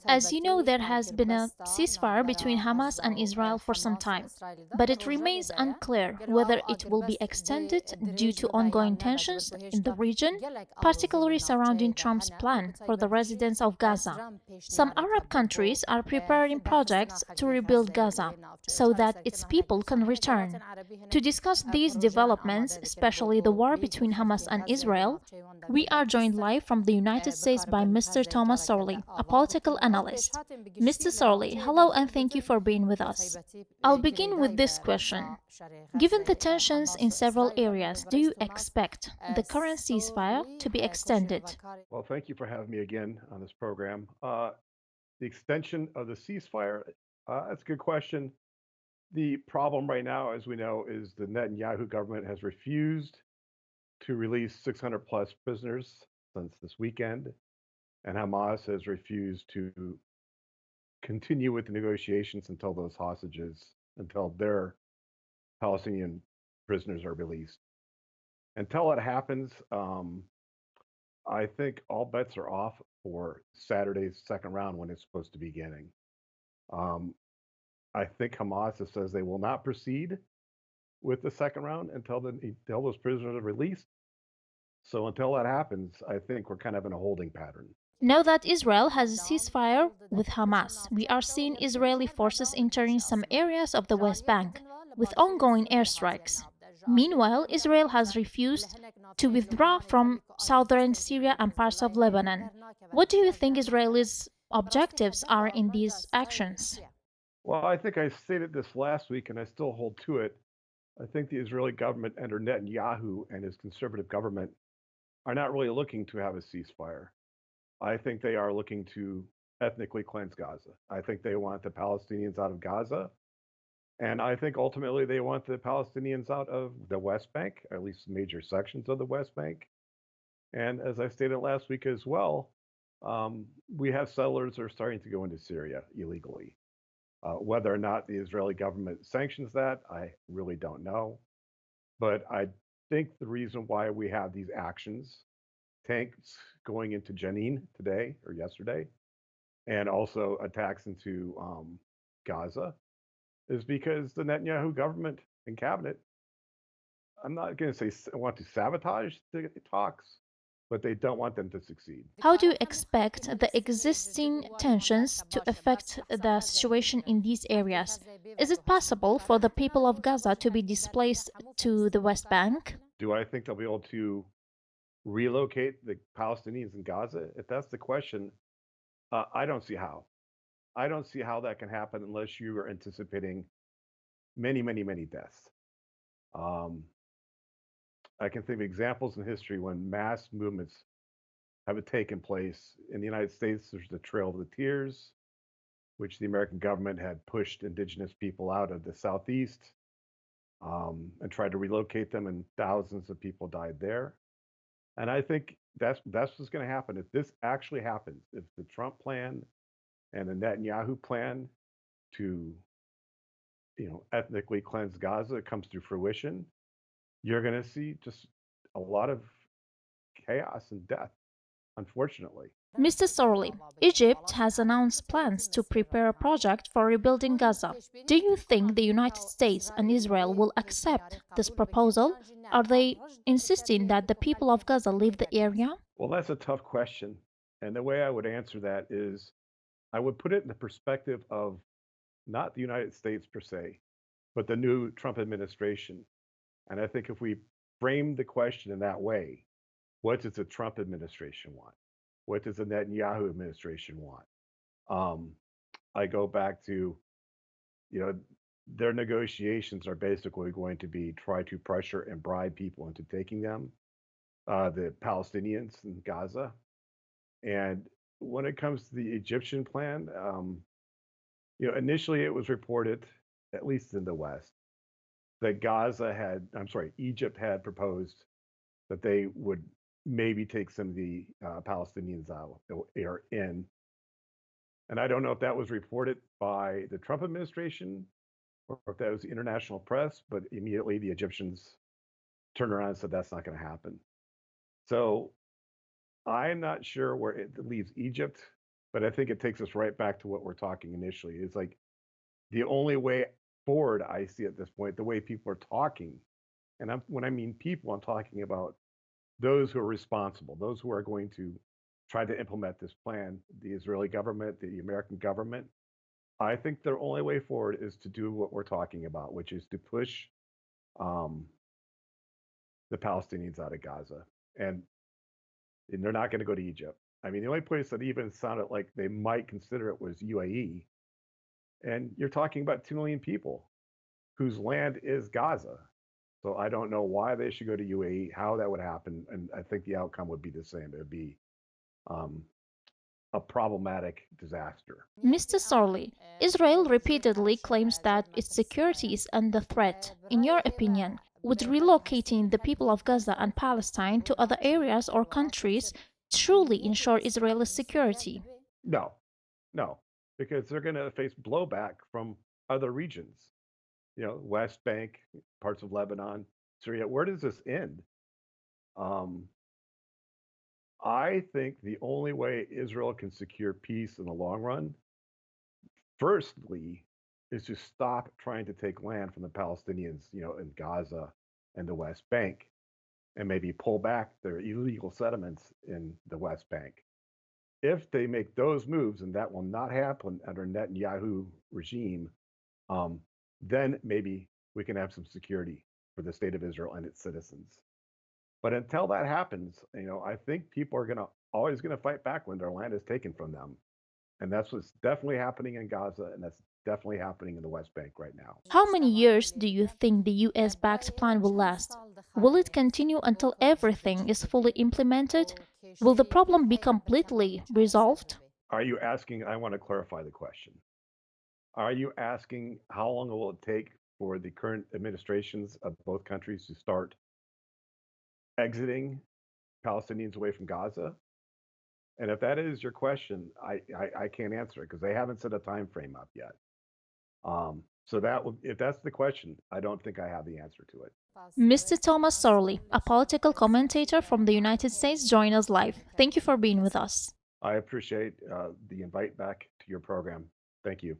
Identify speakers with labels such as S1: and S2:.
S1: As you know, there has been a ceasefire between Hamas and Israel for some time, but it remains unclear whether it will be extended due to ongoing tensions in the region, particularly surrounding Trump's plan for the residents of Gaza. Some Arab countries are preparing projects to rebuild Gaza so that its people can return. To discuss these developments, especially the war between Hamas and Israel, we are joined live from the United States by Mr. Thomas Sorley, a political analyst. Mr. Sorley, hello and thank you for being with us. I'll begin with this question. Given the tensions in several areas, do you expect the current ceasefire to be extended?
S2: Well, thank you for having me again on this program. The extension of the ceasefire, that's a good question. The problem right now, as we know, is the Netanyahu government has refused to release 600 plus prisoners since this weekend, and Hamas has refused to continue with the negotiations until until their Palestinian prisoners are released. Until it happens, I think all bets are off for Saturday's second round when it's supposed to be beginning. Um, I think Hamas says they will not proceed with the second round until those prisoners are released. So until that happens, I think we're kind of in a holding pattern.
S1: Now that Israel has a ceasefire with Hamas, we are seeing Israeli forces entering some areas of the West Bank with ongoing airstrikes. Meanwhile, Israel has refused to withdraw from southern Syria and parts of Lebanon. What do you think Israel's objectives are in these actions?
S2: Well, I think I stated this last week, and I still hold to it. I think the Israeli government under Netanyahu and his conservative government are not really looking to have a ceasefire. I think they are looking to ethnically cleanse Gaza. I think they want the Palestinians out of Gaza. And I think ultimately they want the Palestinians out of the West Bank, at least major sections of the West Bank. And as I stated last week as well, we have settlers that are starting to go into Syria illegally. Whether or not the Israeli government sanctions that, I really don't know. But I think the reason why we have these actions, tanks going into Jenin today or yesterday, and also attacks into Gaza, is because the Netanyahu government and cabinet, I'm not going to say want to sabotage the talks, but they don't want them to succeed.
S1: How do you expect the existing tensions to affect the situation in these areas? Is it possible for the people of Gaza to be displaced to the West Bank?
S2: Do I think they'll be able to relocate the Palestinians in Gaza? If that's the question, I don't see how. I don't see how that can happen unless you are anticipating many, many, many deaths. Um, I can think of examples in history when mass movements have taken place. In the United States, there's the Trail of the Tears, which the American government had pushed indigenous people out of the Southeast and tried to relocate them, and thousands of people died there. And I think that's what's going to happen if this actually happens. If the Trump plan and the Netanyahu plan to, ethnically cleanse Gaza comes to fruition, you're going to see just a lot of chaos and death, unfortunately.
S1: Mr. Sorley, Egypt has announced plans to prepare a project for rebuilding Gaza. Do you think the United States and Israel will accept this proposal? Are they insisting that the people of Gaza leave the area?
S2: Well, that's a tough question. And the way I would answer that is I would put it in the perspective of not the United States per se, but the new Trump administration. And I think if we frame the question in that way, what does the Trump administration want? What does the Netanyahu administration want? Um, I go back to, you know, their negotiations are basically going to be try to pressure and bribe people into taking them, the Palestinians in Gaza. And when it comes to the Egyptian plan, initially it was reported, at least in the West, that Egypt had proposed that they would maybe take some of the Palestinians out or in. And I don't know if that was reported by the Trump administration or if that was the international press, but immediately the Egyptians turned around and said that's not going to happen. So I'm not sure where it leaves Egypt, but I think it takes us right back to what we're talking initially. It's like the only way forward I see at this point, the way people are talking, and when I mean people, I'm talking about those who are responsible, those who are going to try to implement this plan, the Israeli government, the American government. I think their only way forward is to do what we're talking about, which is to push um, the Palestinians out of Gaza. And, and they're not going to go to Egypt. I mean, the only place that even sounded like they might consider it was UAE. And you're talking about 2 million people whose land is Gaza. So I don't know why they should go to UAE, how that would happen. And I think the outcome would be the same. It would be um, a problematic disaster.
S1: Mr. Sorley, Israel repeatedly claims that its security is under threat. In your opinion, would relocating the people of Gaza and Palestine to other areas or countries truly ensure Israel's security?
S2: No, no, because they're going to face blowback from other regions, West Bank, parts of Lebanon, Syria. Where does this end? Um, I think the only way Israel can secure peace in the long run, firstly, is to stop trying to take land from the Palestinians, in Gaza and the West Bank, and maybe pull back their illegal settlements in the West Bank. If they make those moves, and that will not happen under Netanyahu regime, um, then maybe we can have some security for the state of Israel and its citizens. But until that happens, I think people are always gonna fight back when their land is taken from them, and that's what's definitely happening in Gaza, and that's definitely happening in the West Bank right now.
S1: How many years do you think the US backed plan will last? Will it continue until everything is fully implemented? Will the problem be completely resolved?
S2: Are you asking? I want to clarify the question. Are you asking how long will it take for the current administrations of both countries to start exiting Palestinians away from Gaza? And if that is your question, I can't answer it because they haven't set a time frame up yet. So if that's the question, I don't think I have the answer to it.
S1: Mr. Thomas Sorley, a political commentator from the United States, joined us live. Thank you for being with us.
S2: I appreciate the invite back to your program. Thank you.